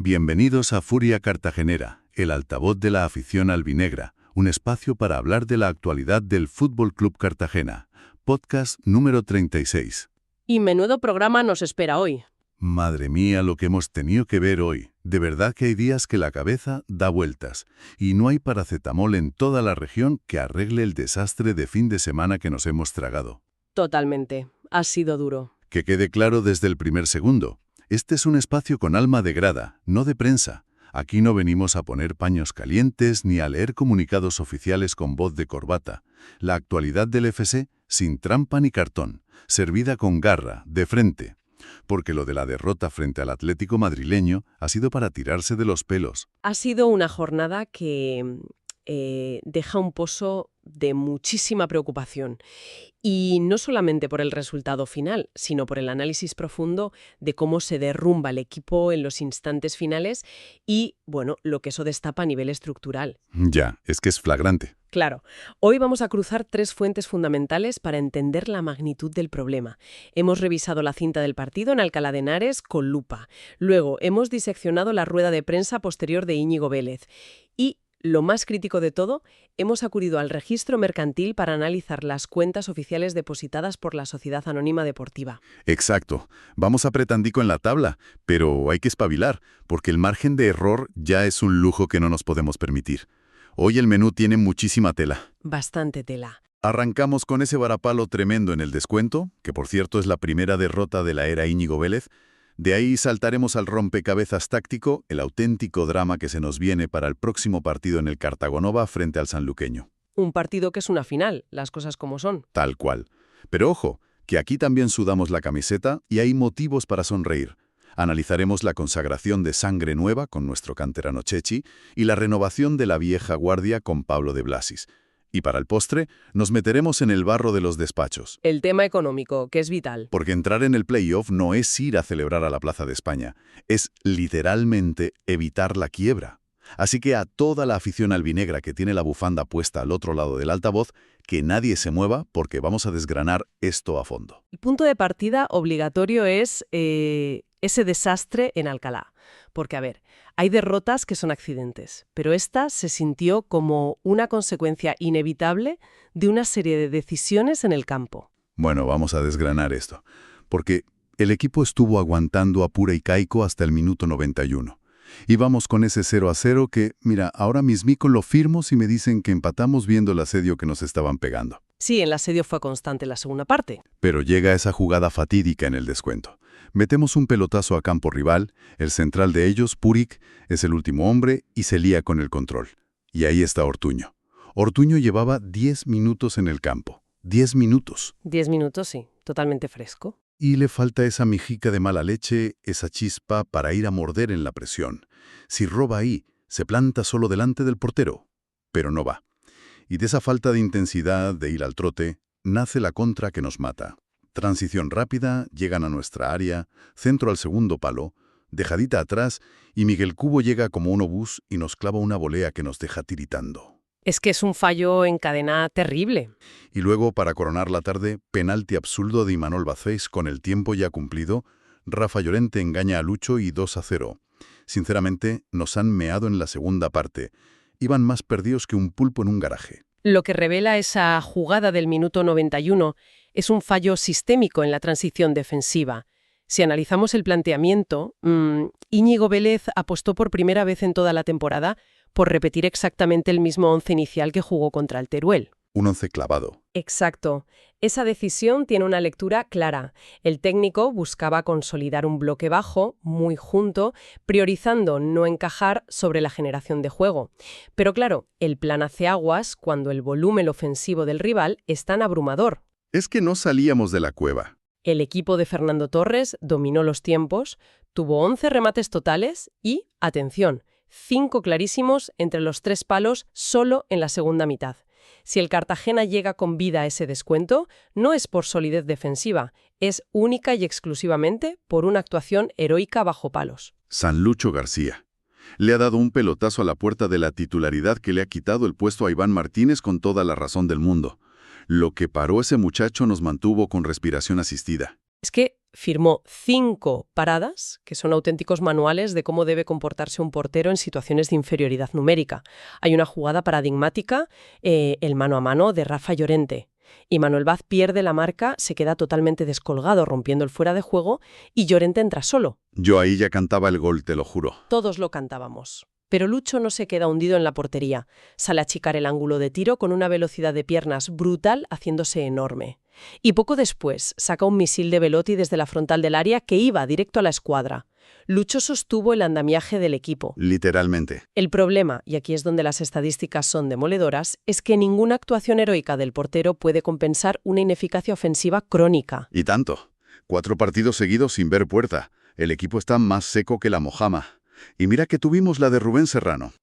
Bienvenidos a Furia Cartagenera, el altavoz de la afición albinegra, un espacio para hablar de la actualidad del Fútbol Club Cartagena. Podcast número 36. Y menudo programa nos espera hoy. Madre mía, lo que hemos tenido que ver hoy. De verdad que hay días que la cabeza da vueltas, y no hay paracetamol en toda la región que arregle el desastre de fin de semana que nos hemos tragado. Totalmente. Ha sido duro. Que quede claro desde el primer segundo. Este es un espacio con alma de grada, no de prensa. Aquí no venimos a poner paños calientes ni a leer comunicados oficiales con voz de corbata. La actualidad del FC, sin trampa ni cartón, servida con garra, de frente. Porque lo de la derrota frente al Atlético madrileño ha sido para tirarse de los pelos. Ha sido una jornada que deja un pozo de muchísima preocupación. Y no solamente por el resultado final, sino por el análisis profundo de cómo se derrumba el equipo en los instantes finales y, bueno, lo que eso destapa a nivel estructural. Ya, es que es flagrante. Claro, hoy vamos a cruzar tres fuentes fundamentales para entender la magnitud del problema. Hemos revisado la cinta del partido en Alcalá de Henares con lupa. Luego hemos diseccionado la rueda de prensa posterior de Íñigo Vélez. Y, lo más crítico de todo, hemos acudido al registro mercantil para analizar las cuentas oficiales depositadas por la Sociedad Anónima Deportiva. Exacto. Vamos apretandico en la tabla, pero hay que espabilar, porque el margen de error ya es un lujo que no nos podemos permitir. Hoy el menú tiene muchísima tela. Bastante tela. Arrancamos con ese varapalo tremendo en el descuento, que por cierto es la primera derrota de la era Íñigo Vélez. De ahí saltaremos al rompecabezas táctico, el auténtico drama que se nos viene para el próximo partido en el Cartagonova frente al sanluqueño. Un partido que es una final, las cosas como son. Tal cual. Pero ojo, que aquí también sudamos la camiseta y hay motivos para sonreír. Analizaremos la consagración de sangre nueva con nuestro canterano Chechi y la renovación de la vieja guardia con Pablo de Blasis. Y para el postre, nos meteremos en el barro de los despachos. El tema económico, que es vital. Porque entrar en el playoff no es ir a celebrar a la Plaza de España, es literalmente evitar la quiebra. Así que a toda la afición albinegra que tiene la bufanda puesta al otro lado del altavoz, que nadie se mueva porque vamos a desgranar esto a fondo. El punto de partida obligatorio es ese desastre en Alcalá. Porque, a ver, hay derrotas que son accidentes, pero esta se sintió como una consecuencia inevitable de una serie de decisiones en el campo. Bueno, vamos a desgranar esto, porque el equipo estuvo aguantando a pura y caico hasta el minuto 91. Íbamos con ese 0-0 que, mira, ahora mismico lo firmo si me dicen que empatamos viendo el asedio que nos estaban pegando. Sí, el asedio fue constante en la segunda parte. Pero llega esa jugada fatídica en el descuento. Metemos un pelotazo a campo rival, el central de ellos, Puric, es el último hombre y se lía con el control. Y ahí está Ortuño. Ortuño llevaba 10 minutos en el campo. 10 minutos. 10 minutos, sí, totalmente fresco. Y le falta esa mijica de mala leche, esa chispa para ir a morder en la presión. Si roba ahí, se planta solo delante del portero. Pero no va. Y de esa falta de intensidad, de ir al trote, nace la contra que nos mata. Transición rápida, llegan a nuestra área, centro al segundo palo, dejadita atrás, y Miguel Cubo llega como un obús y nos clava una volea que nos deja tiritando. Es que es un fallo en cadena terrible. Y luego, para coronar la tarde, penalti absurdo de Imanol Bacéis con el tiempo ya cumplido, Rafa Llorente engaña a Lucho y 2-0. Sinceramente, nos han meado en la segunda parte. Iban más perdidos que un pulpo en un garaje. Lo que revela esa jugada del minuto 91 es un fallo sistémico en la transición defensiva. Si analizamos el planteamiento, Íñigo Vélez apostó por primera vez en toda la temporada por repetir exactamente el mismo once inicial que jugó contra el Teruel. Un once clavado. Exacto. Esa decisión tiene una lectura clara. El técnico buscaba consolidar un bloque bajo, muy junto, priorizando no encajar sobre la generación de juego. Pero claro, el plan hace aguas cuando el volumen ofensivo del rival es tan abrumador. Es que no salíamos de la cueva. El equipo de Fernando Torres dominó los tiempos, tuvo 11 remates totales y, atención, 5 clarísimos entre los 3 palos solo en la segunda mitad. Si el Cartagena llega con vida a ese descuento, no es por solidez defensiva, es única y exclusivamente por una actuación heroica bajo palos. Sanlucho García. Le ha dado un pelotazo a la puerta de la titularidad que le ha quitado el puesto a Iván Martínez con toda la razón del mundo. Lo que paró ese muchacho nos mantuvo con respiración asistida. Es que firmó 5 paradas, que son auténticos manuales de cómo debe comportarse un portero en situaciones de inferioridad numérica. Hay una jugada paradigmática, el mano a mano de Rafa Llorente. Y Manuel Vaz pierde la marca, se queda totalmente descolgado, rompiendo el fuera de juego, y Llorente entra solo. Yo ahí ya cantaba el gol, te lo juro. Todos lo cantábamos. Pero Lucho no se queda hundido en la portería. Sale a achicar el ángulo de tiro con una velocidad de piernas brutal, haciéndose enorme. Y poco después saca un misil de Belotti desde la frontal del área que iba directo a la escuadra. Lucho sostuvo el andamiaje del equipo. Literalmente. El problema, y aquí es donde las estadísticas son demoledoras, es que ninguna actuación heroica del portero puede compensar una ineficacia ofensiva crónica. Y tanto. 4 partidos seguidos sin ver puerta. El equipo está más seco que la mojama. Y mira que tuvimos la de Rubén Serrano.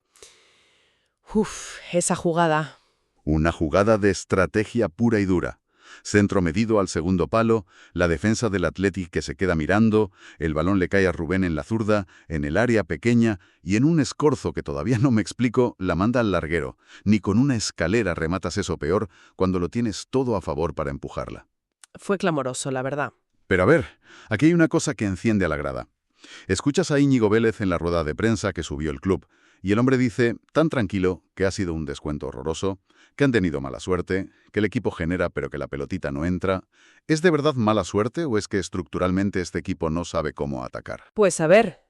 Esa jugada. Una jugada de estrategia pura y dura. Centro medido al segundo palo, la defensa del Athletic que se queda mirando, el balón le cae a Rubén en la zurda, en el área pequeña, y en un escorzo que todavía no me explico, la manda al larguero. Ni con una escalera rematas eso peor cuando lo tienes todo a favor para empujarla. Fue clamoroso, la verdad. Pero a ver, aquí hay una cosa que enciende a la grada. Escuchas a Íñigo Vélez en la rueda de prensa que subió el club, y el hombre dice, tan tranquilo, que ha sido un descuento horroroso, que han tenido mala suerte, que el equipo genera pero que la pelotita no entra. ¿Es de verdad mala suerte o es que estructuralmente este equipo no sabe cómo atacar? Pues a ver,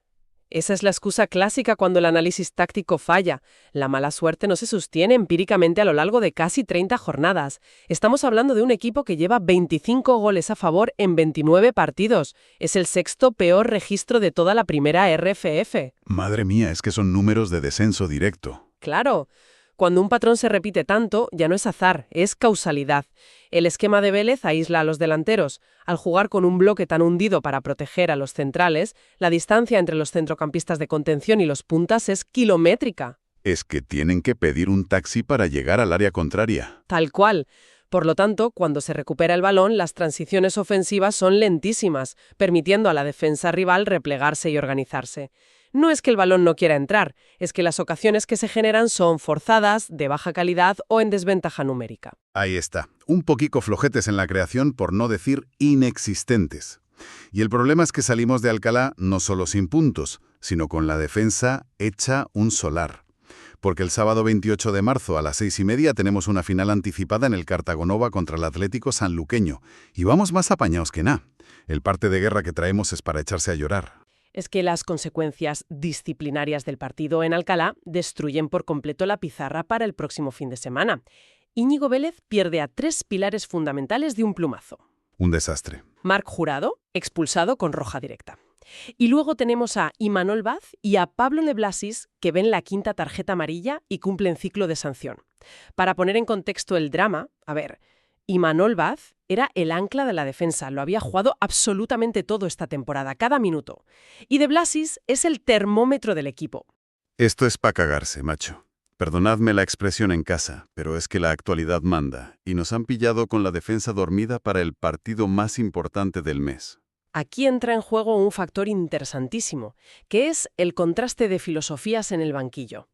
esa es la excusa clásica cuando el análisis táctico falla. La mala suerte no se sostiene empíricamente a lo largo de casi 30 jornadas. Estamos hablando de un equipo que lleva 25 goles a favor en 29 partidos. Es el 6º peor registro de toda la primera RFF. Madre mía, es que son números de descenso directo. Claro. Cuando un patrón se repite tanto, ya no es azar, es causalidad. El esquema de Vélez aísla a los delanteros. Al jugar con un bloque tan hundido para proteger a los centrales, la distancia entre los centrocampistas de contención y los puntas es kilométrica. Es que tienen que pedir un taxi para llegar al área contraria. Tal cual. Por lo tanto, cuando se recupera el balón, las transiciones ofensivas son lentísimas, permitiendo a la defensa rival replegarse y organizarse. No es que el balón no quiera entrar, es que las ocasiones que se generan son forzadas, de baja calidad o en desventaja numérica. Ahí está, un poquito flojetes en la creación, por no decir inexistentes. Y el problema es que salimos de Alcalá no solo sin puntos, sino con la defensa hecha un solar. Porque el sábado 28 de marzo a las 6:30 tenemos una final anticipada en el Cartagonova contra el Atlético Sanluqueño. Y vamos más apañados que nada. El parte de guerra que traemos es para echarse a llorar. Es que las consecuencias disciplinarias del partido en Alcalá destruyen por completo la pizarra para el próximo fin de semana. Íñigo Vélez pierde a 3 pilares fundamentales de un plumazo. Un desastre. Marc Jurado, expulsado con roja directa. Y luego tenemos a Imanol Vaz y a Pablo de Blasis, que ven la 5ª tarjeta amarilla y cumplen ciclo de sanción. Para poner en contexto el drama, a ver, Imanol Vaz era el ancla de la defensa, lo había jugado absolutamente todo esta temporada, cada minuto. Y de Blasis es el termómetro del equipo. Esto es pa' cagarse, macho. Perdonadme la expresión en casa, pero es que la actualidad manda, y nos han pillado con la defensa dormida para el partido más importante del mes. Aquí entra en juego un factor interesantísimo, que es el contraste de filosofías en el banquillo.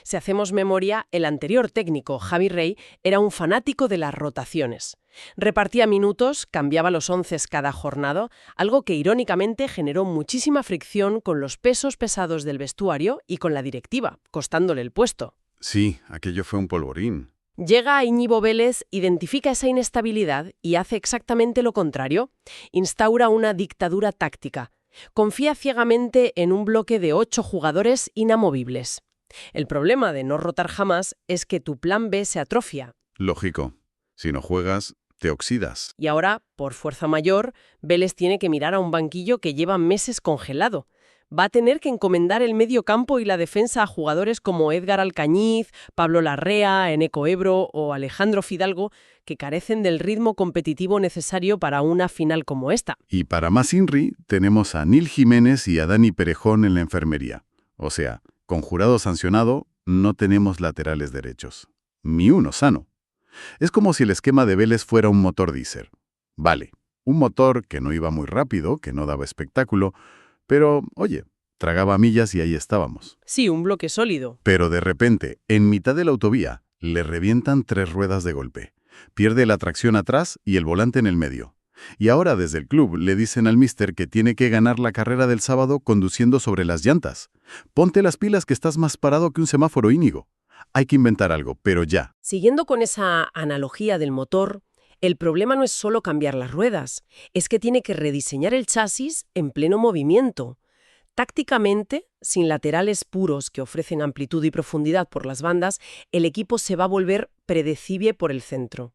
Si hacemos memoria, el anterior técnico, Javi Rey, era un fanático de las rotaciones. Repartía minutos, cambiaba los 11 cada jornada, algo que irónicamente generó muchísima fricción con los pesos pesados del vestuario y con la directiva, costándole el puesto. Sí, aquello fue un polvorín. Llega Íñigo Vélez, identifica esa inestabilidad y hace exactamente lo contrario. Instaura una dictadura táctica. Confía ciegamente en un bloque de 8 jugadores inamovibles. El problema de no rotar jamás es que tu plan B se atrofia. Lógico. Si no juegas, te oxidas. Y ahora, por fuerza mayor, Vélez tiene que mirar a un banquillo que lleva meses congelado. Va a tener que encomendar el medio campo y la defensa a jugadores como Édgar Alcañiz, Pablo Larrea, Eneco Ebro o Alejandro Fidalgo, que carecen del ritmo competitivo necesario para una final como esta. Y para más INRI, tenemos a Nil Jiménez y a Dani Perejón en la enfermería. O sea, con Jurado sancionado, no tenemos laterales derechos. Ni uno sano. Es como si el esquema de Vélez fuera un motor diésel. Vale, un motor que no iba muy rápido, que no daba espectáculo, pero, oye, tragaba millas y ahí estábamos. Sí, un bloque sólido. Pero de repente, en mitad de la autovía, le revientan 3 ruedas de golpe. Pierde la tracción atrás y el volante en el medio. Y ahora desde el club le dicen al míster que tiene que ganar la carrera del sábado conduciendo sobre las llantas. Ponte las pilas que estás más parado que un semáforo, Íñigo. Hay que inventar algo, pero ya. Siguiendo con esa analogía del motor, el problema no es solo cambiar las ruedas, es que tiene que rediseñar el chasis en pleno movimiento. Tácticamente, sin laterales puros que ofrecen amplitud y profundidad por las bandas, el equipo se va a volver predecible por el centro.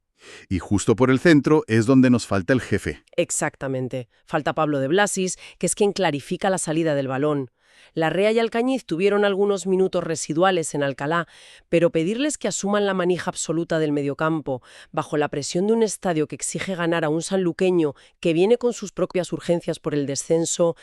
Y justo por el centro es donde nos falta el jefe. Exactamente. Falta Pablo de Blasis, que es quien clarifica la salida del balón. Larrea y Alcañiz tuvieron algunos minutos residuales en Alcalá, pero pedirles que asuman la manija absoluta del mediocampo, bajo la presión de un estadio que exige ganar a un sanluqueño que viene con sus propias urgencias por el descenso,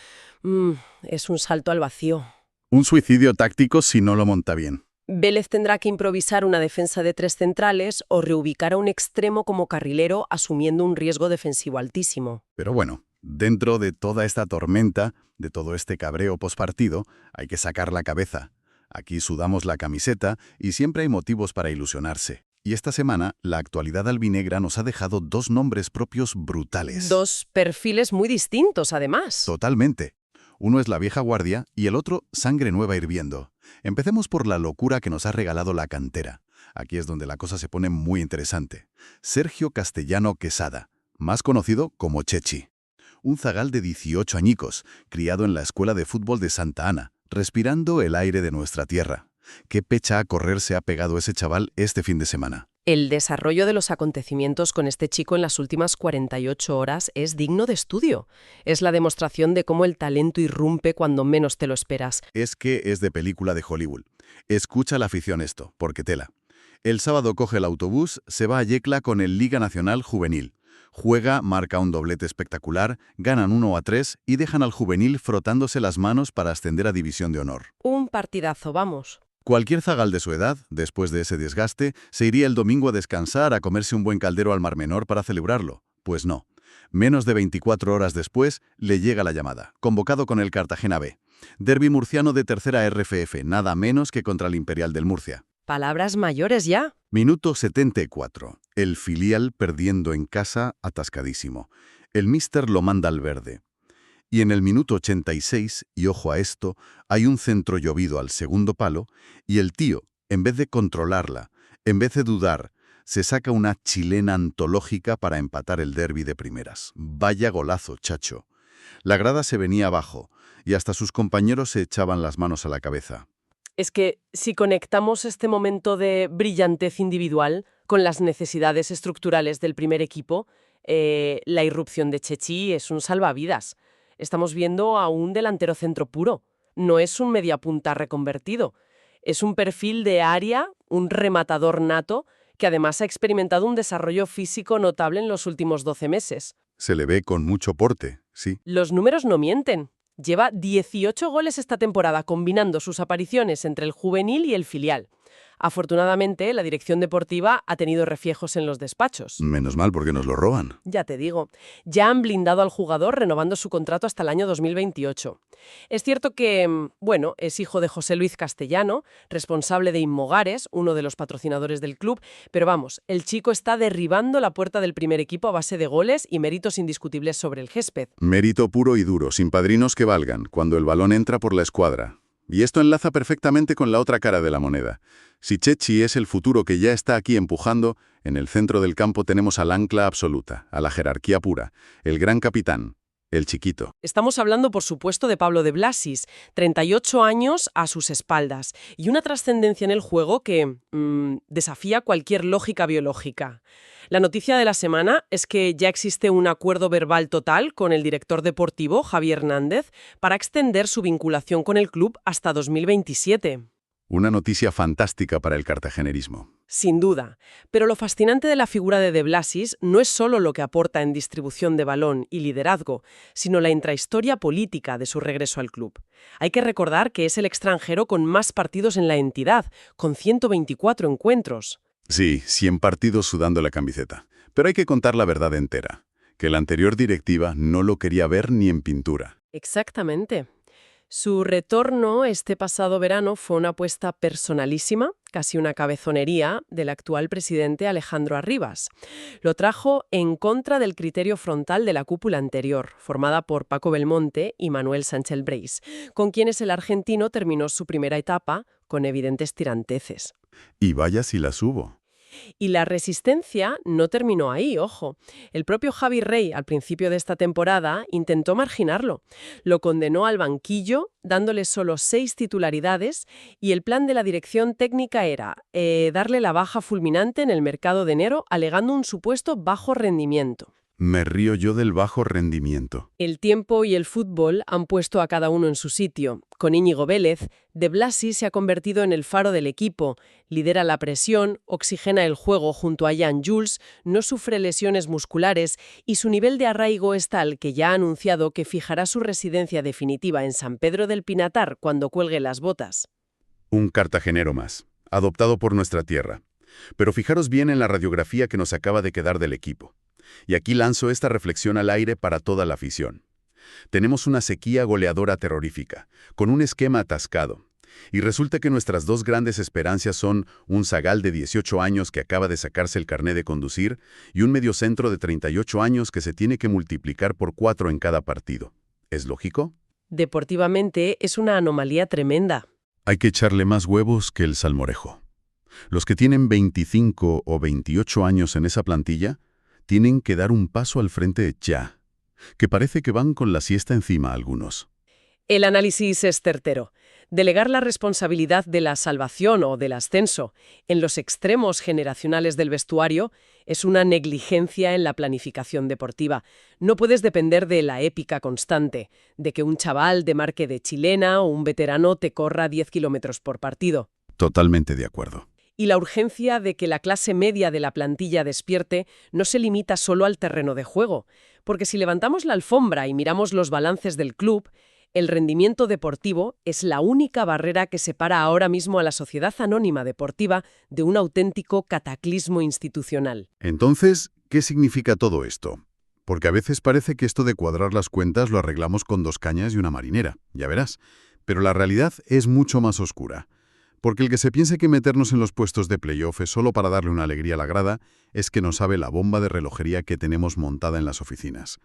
es un salto al vacío. Un suicidio táctico si no lo monta bien. Vélez tendrá que improvisar una defensa de 3 centrales o reubicar a un extremo como carrilero asumiendo un riesgo defensivo altísimo. Pero bueno, dentro de toda esta tormenta, de todo este cabreo pospartido, hay que sacar la cabeza. Aquí sudamos la camiseta y siempre hay motivos para ilusionarse. Y esta semana, la actualidad albinegra nos ha dejado 2 nombres propios brutales. 2 perfiles muy distintos, además. Totalmente. Uno es la vieja guardia y el otro sangre nueva hirviendo. Empecemos por la locura que nos ha regalado la cantera. Aquí es donde la cosa se pone muy interesante. Sergio Castellano Quesada, más conocido como Chechi. Un zagal de 18 añicos, criado en la Escuela de Fútbol de Santa Ana, respirando el aire de nuestra tierra. ¿Qué pecha a correr se ha pegado ese chaval este fin de semana? El desarrollo de los acontecimientos con este chico en las últimas 48 horas es digno de estudio. Es la demostración de cómo el talento irrumpe cuando menos te lo esperas. Es que es de película de Hollywood. Escucha la afición esto, porque tela. El sábado coge el autobús, se va a Yecla con el Liga Nacional Juvenil. Juega, marca un doblete espectacular, ganan 1-3 y dejan al juvenil frotándose las manos para ascender a División de Honor. Un partidazo, vamos. Cualquier zagal de su edad, después de ese desgaste, se iría el domingo a descansar, a comerse un buen caldero al Mar Menor para celebrarlo. Pues no. Menos de 24 horas después, le llega la llamada, convocado con el Cartagena B. Derbi murciano de tercera RFF, nada menos que contra el Imperial del Murcia. Palabras mayores ya. Minuto 74. El filial perdiendo en casa, atascadísimo. El míster lo manda al verde. Y en el minuto 86, y ojo a esto, hay un centro llovido al segundo palo, y el tío, en vez de controlarla, en vez de dudar, se saca una chilena antológica para empatar el derbi de primeras. Vaya golazo, chacho. La grada se venía abajo, y hasta sus compañeros se echaban las manos a la cabeza. Es que si conectamos este momento de brillantez individual con las necesidades estructurales del primer equipo, la irrupción de Chechi es un salvavidas. Estamos viendo a un delantero centro puro. No es un mediapunta reconvertido. Es un perfil de área, un rematador nato, que además ha experimentado un desarrollo físico notable en los últimos 12 meses. Se le ve con mucho porte, sí. Los números no mienten. Lleva 18 goles esta temporada, combinando sus apariciones entre el juvenil y el filial. Afortunadamente, la dirección deportiva ha tenido refiejos en los despachos. Menos mal porque nos lo roban. Ya te digo, ya han blindado al jugador renovando su contrato hasta el año 2028. Es cierto que, bueno, es hijo de José Luis Castellano, responsable de Inmogares, uno de los patrocinadores del club, pero vamos, el chico está derribando la puerta del primer equipo a base de goles y méritos indiscutibles sobre el césped. Mérito puro y duro, sin padrinos que valgan, cuando el balón entra por la escuadra. Y esto enlaza perfectamente con la otra cara de la moneda. Si Chechi es el futuro que ya está aquí empujando, en el centro del campo tenemos al ancla absoluta, a la jerarquía pura, el gran capitán, el chiquito. Estamos hablando, por supuesto, de Pablo de Blasis, 38 años a sus espaldas, y una trascendencia en el juego que desafía cualquier lógica biológica. La noticia de la semana es que ya existe un acuerdo verbal total con el director deportivo, Javier Hernández, para extender su vinculación con el club hasta 2027. Una noticia fantástica para el cartagenerismo. Sin duda, pero lo fascinante de la figura de Blasis no es solo lo que aporta en distribución de balón y liderazgo, sino la intrahistoria política de su regreso al club. Hay que recordar que es el extranjero con más partidos en la entidad, con 124 encuentros. Sí, 100 partidos sudando la camiseta. Pero hay que contar la verdad entera, que la anterior directiva no lo quería ver ni en pintura. Exactamente. Su retorno este pasado verano fue una apuesta personalísima, casi una cabezonería, del actual presidente Alejandro Arribas. Lo trajo en contra del criterio frontal de la cúpula anterior, formada por Paco Belmonte y Manuel Sánchez Breis, con quienes el argentino terminó su primera etapa con evidentes tiranteces. Y vaya si las hubo. Y la resistencia no terminó ahí, ojo. El propio Javi Rey, al principio de esta temporada, intentó marginarlo. Lo condenó al banquillo, dándole solo 6 titularidades, y el plan de la dirección técnica era darle la baja fulminante en el mercado de enero, alegando un supuesto bajo rendimiento. Me río yo del bajo rendimiento. El tiempo y el fútbol han puesto a cada uno en su sitio. Con Íñigo Vélez, De Blasi se ha convertido en el faro del equipo, lidera la presión, oxigena el juego junto a Jan Jules, no sufre lesiones musculares y su nivel de arraigo es tal que ya ha anunciado que fijará su residencia definitiva en San Pedro del Pinatar cuando cuelgue las botas. Un cartagenero más, adoptado por nuestra tierra. Pero fijaros bien en la radiografía que nos acaba de quedar del equipo. Y aquí lanzo esta reflexión al aire para toda la afición. Tenemos una sequía goleadora terrorífica, con un esquema atascado. Y resulta que nuestras dos grandes esperanzas son un zagal de 18 años que acaba de sacarse el carné de conducir y un mediocentro de 38 años que se tiene que multiplicar por 4 en cada partido. ¿Es lógico? Deportivamente es una anomalía tremenda. Hay que echarle más huevos que el salmorejo. Los que tienen 25 o 28 años en esa plantilla tienen que dar un paso al frente ya, que parece que van con la siesta encima algunos. El análisis es certero. Delegar la responsabilidad de la salvación o del ascenso en los extremos generacionales del vestuario es una negligencia en la planificación deportiva. No puedes depender de la épica constante, de que un chaval de marque de chilena o un veterano te corra 10 kilómetros por partido. Totalmente de acuerdo. Y la urgencia de que la clase media de la plantilla despierte no se limita solo al terreno de juego, porque si levantamos la alfombra y miramos los balances del club, el rendimiento deportivo es la única barrera que separa ahora mismo a la sociedad anónima deportiva de un auténtico cataclismo institucional. Entonces, ¿qué significa todo esto? Porque a veces parece que esto de cuadrar las cuentas lo arreglamos con 2 cañas y una marinera, ya verás. Pero la realidad es mucho más oscura. Porque el que se piense que meternos en los puestos de playoff es solo para darle una alegría a la grada es que no sabe la bomba de relojería que tenemos montada en las oficinas.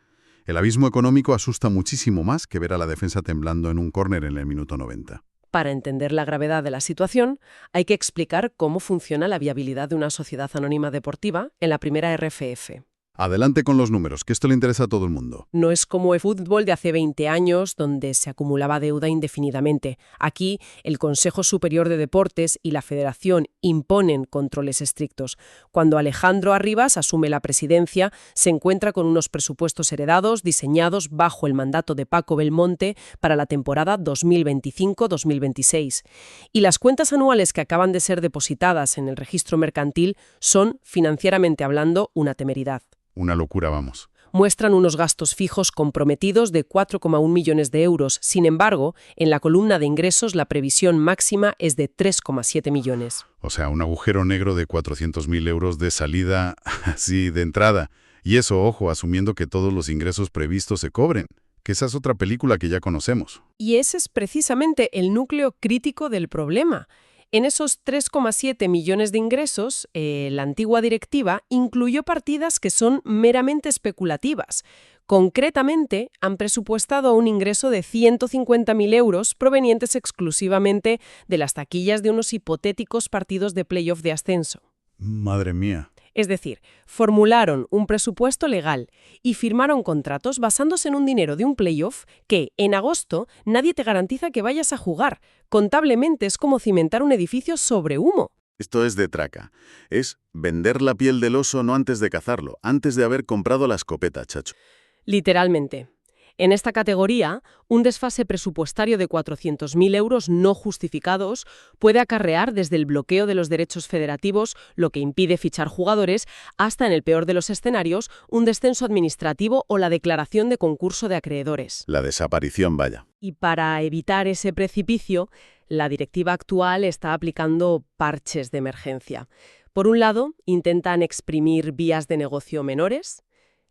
El abismo económico asusta muchísimo más que ver a la defensa temblando en un córner en el minuto 90. Para entender la gravedad de la situación, hay que explicar cómo funciona la viabilidad de una sociedad anónima deportiva en la primera RFF. Adelante con los números, que esto le interesa a todo el mundo. No es como el fútbol de hace 20 años, donde se acumulaba deuda indefinidamente. Aquí, el Consejo Superior de Deportes y la Federación imponen controles estrictos. Cuando Alejandro Arribas asume la presidencia, se encuentra con unos presupuestos heredados diseñados bajo el mandato de Paco Belmonte para la temporada 2025-2026. Y las cuentas anuales que acaban de ser depositadas en el registro mercantil son, financieramente hablando, una temeridad. Una locura, vamos. Muestran unos gastos fijos comprometidos de 4,1 millones de euros. Sin embargo, en la columna de ingresos la previsión máxima es de 3,7 millones. O sea, un agujero negro de 400.000 euros de salida, así, de entrada. Y eso, ojo, asumiendo que todos los ingresos previstos se cobren. Que esa es otra película que ya conocemos. Y ese es precisamente el núcleo crítico del problema. En esos 3,7 millones de ingresos, la antigua directiva incluyó partidas que son meramente especulativas. Concretamente, han presupuestado un ingreso de 150.000 euros provenientes exclusivamente de las taquillas de unos hipotéticos partidos de playoff de ascenso. Madre mía. Es decir, formularon un presupuesto legal y firmaron contratos basándose en un dinero de un playoff que, en agosto, nadie te garantiza que vayas a jugar. Contablemente es como cimentar un edificio sobre humo. Esto es de traca. Es vender la piel del oso no antes de cazarlo, antes de haber comprado la escopeta, chacho. Literalmente. En esta categoría, un desfase presupuestario de 400.000 euros no justificados puede acarrear desde el bloqueo de los derechos federativos, lo que impide fichar jugadores, hasta, en el peor de los escenarios, un descenso administrativo o la declaración de concurso de acreedores. La desaparición, vaya. Y para evitar ese precipicio, la directiva actual está aplicando parches de emergencia. Por un lado, intentan exprimir vías de negocio menores,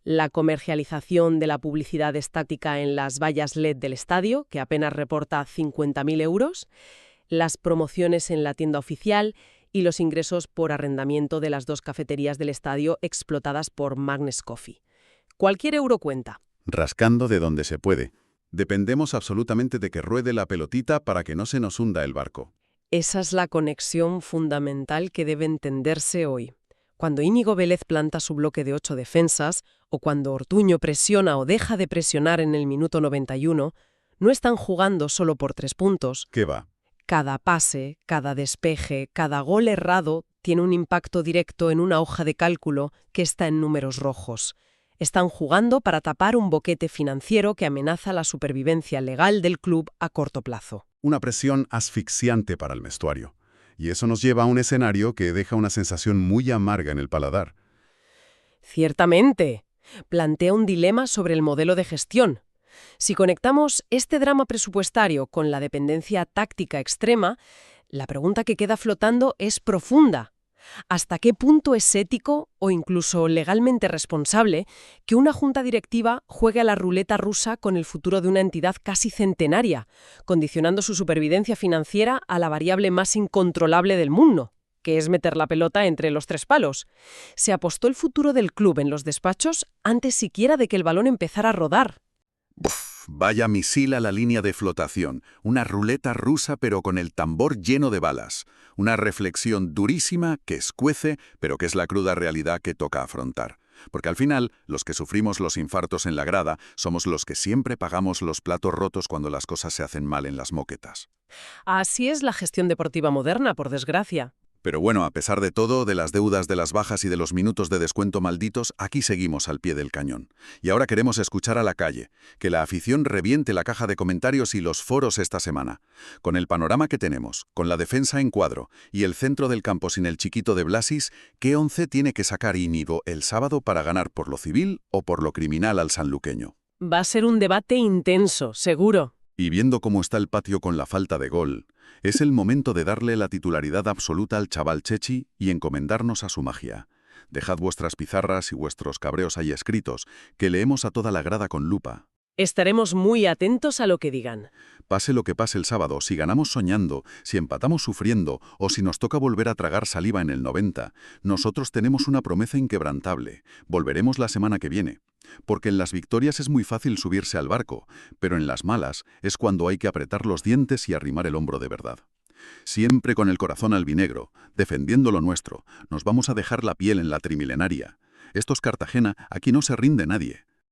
la comercialización de la publicidad estática en las vallas LED del estadio, que apenas reporta 50.000 euros, las promociones en la tienda oficial y los ingresos por arrendamiento de las 2 cafeterías del estadio explotadas por Magnus Coffee. Cualquier euro cuenta. Rascando de donde se puede. Dependemos absolutamente de que ruede la pelotita para que no se nos hunda el barco. Esa es la conexión fundamental que debe entenderse hoy. Cuando Íñigo Vélez planta su bloque de 8 defensas, o cuando Ortuño presiona o deja de presionar en el minuto 91, no están jugando solo por 3 puntos. ¿Qué va? Cada pase, cada despeje, cada gol errado tiene un impacto directo en una hoja de cálculo que está en números rojos. Están jugando para tapar un boquete financiero que amenaza la supervivencia legal del club a corto plazo. Una presión asfixiante para el vestuario. Y eso nos lleva a un escenario que deja una sensación muy amarga en el paladar. Ciertamente, plantea un dilema sobre el modelo de gestión. Si conectamos este drama presupuestario con la dependencia táctica extrema, la pregunta que queda flotando es profunda. ¿Hasta qué punto es ético o incluso legalmente responsable que una junta directiva juegue a la ruleta rusa con el futuro de una entidad casi centenaria, condicionando su supervivencia financiera a la variable más incontrolable del mundo, que es meter la pelota entre los 3 palos? Se apostó el futuro del club en los despachos antes siquiera de que el balón empezara a rodar. Vaya misil a la línea de flotación, una ruleta rusa pero con el tambor lleno de balas. Una reflexión durísima que escuece, pero que es la cruda realidad que toca afrontar. Porque al final, los que sufrimos los infartos en la grada somos los que siempre pagamos los platos rotos cuando las cosas se hacen mal en las moquetas. Así es la gestión deportiva moderna, por desgracia. Pero bueno, a pesar de todo, de las deudas, de las bajas y de los minutos de descuento malditos, aquí seguimos al pie del cañón. Y ahora queremos escuchar a la calle, que la afición reviente la caja de comentarios y los foros esta semana. Con el panorama que tenemos, con la defensa en cuadro y el centro del campo sin el chiquito de Blasis, ¿qué 11 tiene que sacar Íñigo el sábado para ganar por lo civil o por lo criminal al sanluqueño? Va a ser un debate intenso, seguro. Y viendo cómo está el patio con la falta de gol, es el momento de darle la titularidad absoluta al chaval Chechi y encomendarnos a su magia. Dejad vuestras pizarras y vuestros cabreos ahí escritos, que leemos a toda la grada con lupa. Estaremos muy atentos a lo que digan. Pase lo que pase el sábado, si ganamos soñando, si empatamos sufriendo o si nos toca volver a tragar saliva en el 90, nosotros tenemos una promesa inquebrantable. Volveremos la semana que viene. Porque en las victorias es muy fácil subirse al barco, pero en las malas es cuando hay que apretar los dientes y arrimar el hombro de verdad. Siempre con el corazón albinegro, defendiendo lo nuestro, nos vamos a dejar la piel en la trimilenaria. Esto es Cartagena, aquí no se rinde nadie.